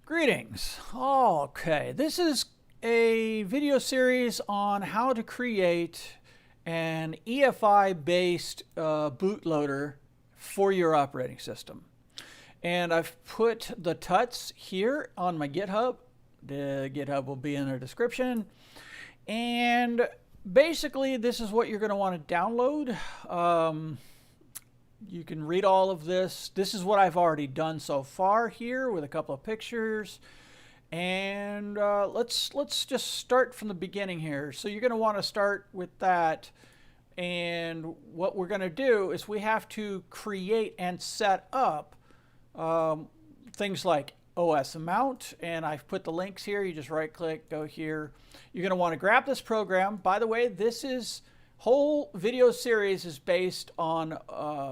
Greetings. Okay, this is a video series on how to create an EFI based bootloader for your operating system. And I've put the tuts here on my GitHub. The GitHub will be in the description. And basically this is what you're going to want to download. You can read all of this. This is what I've already done so far here with a couple of pictures. And let's just start from the beginning here. So you're going to want to start with that. And what we're going to do is we have to create and set up things like OS mount. And I've put the links here. You just right click, go here. You're going to want to grab this program. By the way, this whole video series is based on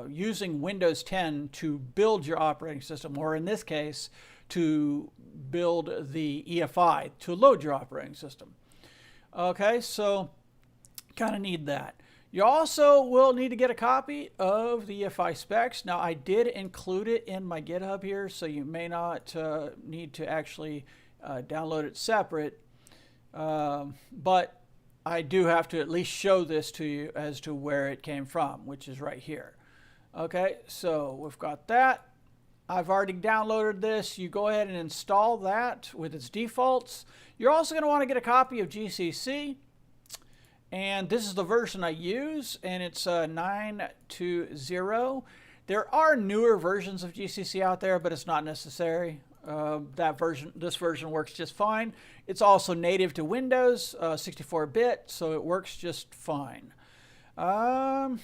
using Windows 10 to build your operating system, or in this case, to build the EFI to load your operating system. Okay, so kind of need that. You also will need to get a copy of the EFI specs. Now, I did include it in my GitHub here, so you may not need to actually download it separate, but I do have to at least show this to you as to where it came from, which is right here. Okay, so we've got that. I've already downloaded this. You go ahead and install that with its defaults. You're also going to want to get a copy of GCC. And this is the version I use, and it's 9.2.0. There are newer versions of GCC out there, but it's not necessary. This version works just fine. It's also native to Windows, 64-bit, so it works just fine. And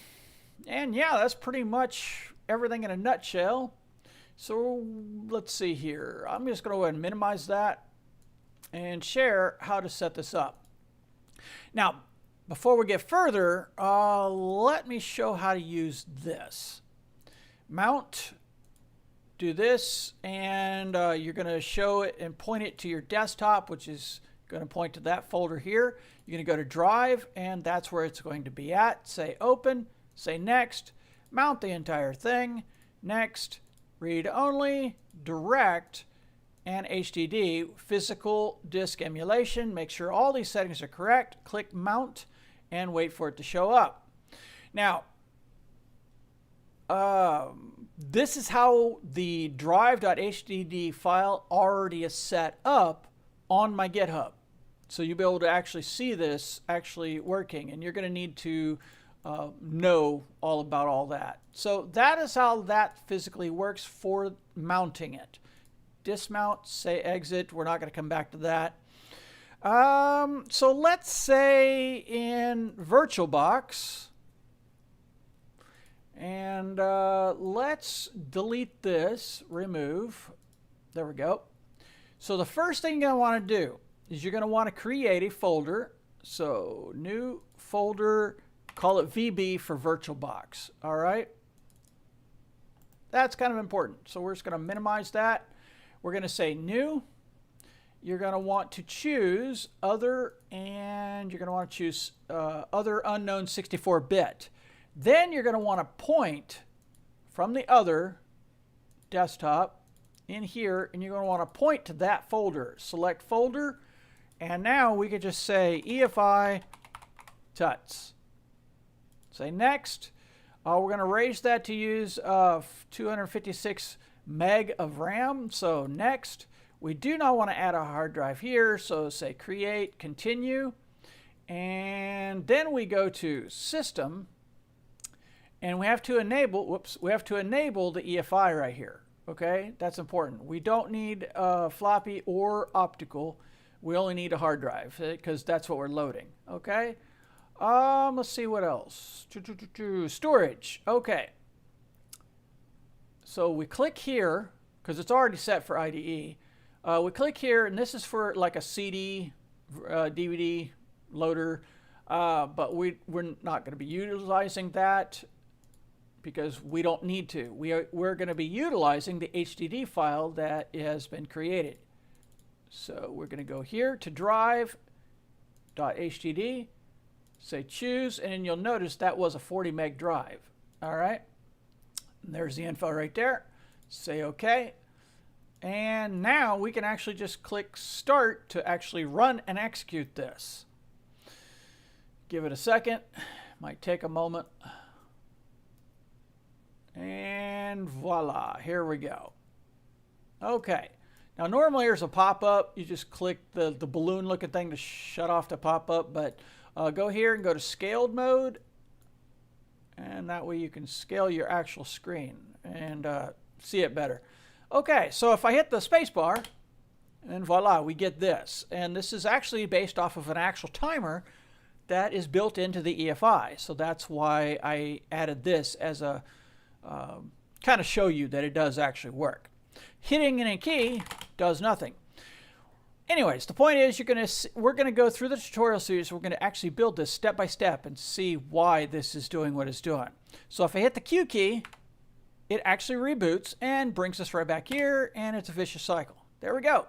yeah, that's pretty much everything in a nutshell. So let's see here. I'm just going to go ahead and minimize that and share how to set this up. Now, before we get further, let me show how to use this. Mount. Do this, and you're going to show it and point it to your desktop, which is going to point to that folder here. You're going to go to Drive, and that's where it's going to be at. Say Open, say Next, mount the entire thing, Next, Read Only, Direct, and HDD, Physical Disk Emulation. Make sure all these settings are correct. Click Mount, and wait for it to show up. Now, this is how the drive.hdd file already is set up on my GitHub. So you'll be able to actually see this actually working, and you're going to need to know all about all that. So that is how that physically works for mounting it. Dismount, say exit. We're not going to come back to that. So let's say in VirtualBox, and let's delete this, remove. There we go. So the first thing you're going to want to do is you're going to want to create a folder. So new folder, call it VB for VirtualBox. All right. That's kind of important. So we're just going to minimize that. We're going to say new. You're going to want to choose other, and you're going to want to choose other unknown 64-bit. Then you're going to want to point from the other desktop in here, and you're going to want to point to that folder. Select folder, and now we could just say EFI tuts. Say next. We're going to raise that to use 256 meg of RAM. So next. We do not want to add a hard drive here, so say create, continue, and then we go to System. And we have to enable, the EFI right here, okay? That's important. We don't need floppy or optical. We only need a hard drive because that's what we're loading, okay? Let's see what else. Storage, okay. So we click here, because it's already set for IDE. We click here, and this is for like a CD, DVD loader, but we're not going to be utilizing that, because we don't need to. We're going to be utilizing the HDD file that has been created. So we're going to go here to drive.htd, say choose, and you'll notice that was a 40 meg drive. All right. And there's the info right there. Say OK. And now we can actually just click start to actually run and execute this. Give it a second. Might take a moment. And voila, here we go. Okay. Now normally there's a pop-up. You just click the balloon looking thing to shut off the pop-up, but go here and go to scaled mode, and that way you can scale your actual screen and see it better. Okay, so if I hit the space bar, and voila, we get this. And this is actually based off of an actual timer that is built into the EFI. So that's why I added this as a kind of show you that it does actually work. Hitting in a key does nothing. Anyways, the point is we're going to go through the tutorial series. We're going to actually build this step by step and see why this is doing what it's doing. So if I hit the Q key, it actually reboots and brings us right back here, and it's a vicious cycle. There we go.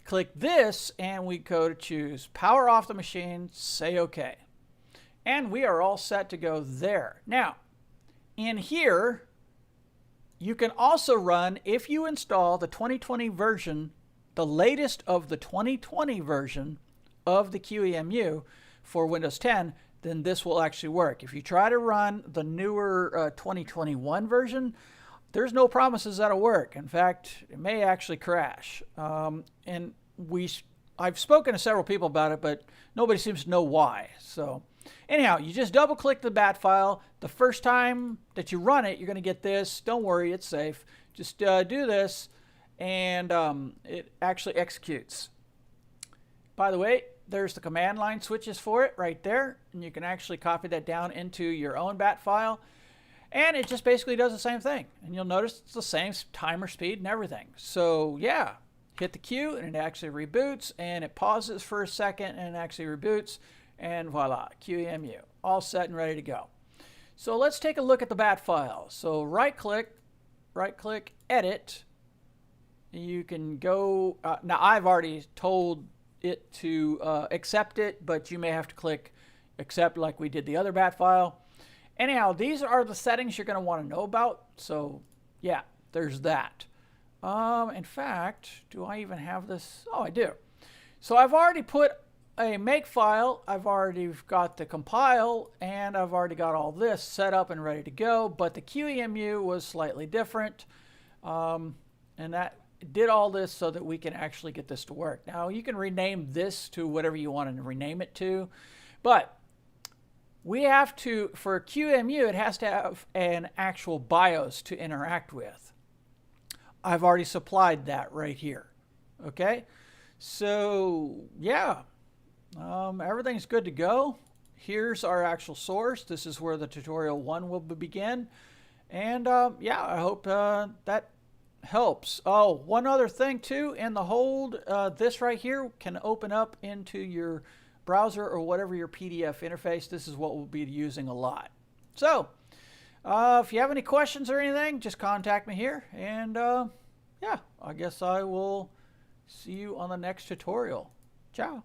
Click this, and we go to choose power off the machine, say OK. And we are all set to go there. Now, in here, you can also run, if you install the 2020 version, the latest of the 2020 version of the QEMU for Windows 10, then this will actually work. If you try to run the newer 2021 version, there's no promises that'll work. In fact, it may actually crash. And I've spoken to several people about it, but nobody seems to know why. So anyhow, you just double click the bat file. The first time that you run it, you're going to get this. Don't worry, it's safe. Just do this, and it actually executes. By the way, there's the command line switches for it right there, and you can actually copy that down into your own bat file, and it just basically does the same thing. And you'll notice it's the same timer speed and everything. So yeah, hit the Q and it actually reboots, and it pauses for a second and it actually reboots, and voila, QEMU, all set and ready to go. So let's take a look at the bat file. So right click, edit. You can go, now I've already told it to accept it, but you may have to click accept like we did the other bat file. Anyhow, these are the settings you're going to want to know about. So yeah, there's that. In fact, do I even have this? Oh, I do. So I've already put a make file. I've already got the compile, and I've already got all this set up and ready to go. But the QEMU was slightly different, and that did all this so that we can actually get this to work. Now you can rename this to whatever you want to rename it to, but we have to, for QEMU, it has to have an actual BIOS to interact with. I've already supplied that right here. Okay, so yeah, everything's good to go. Here's our actual source. This is where the tutorial 1 will begin, and yeah, I hope that helps. Oh, one other thing too, in the hold, this right here can open up into your browser or whatever your PDF interface. This is what we'll be using a lot. So if you have any questions or anything, just contact me here, and yeah, I guess I will see you on the next tutorial. Ciao.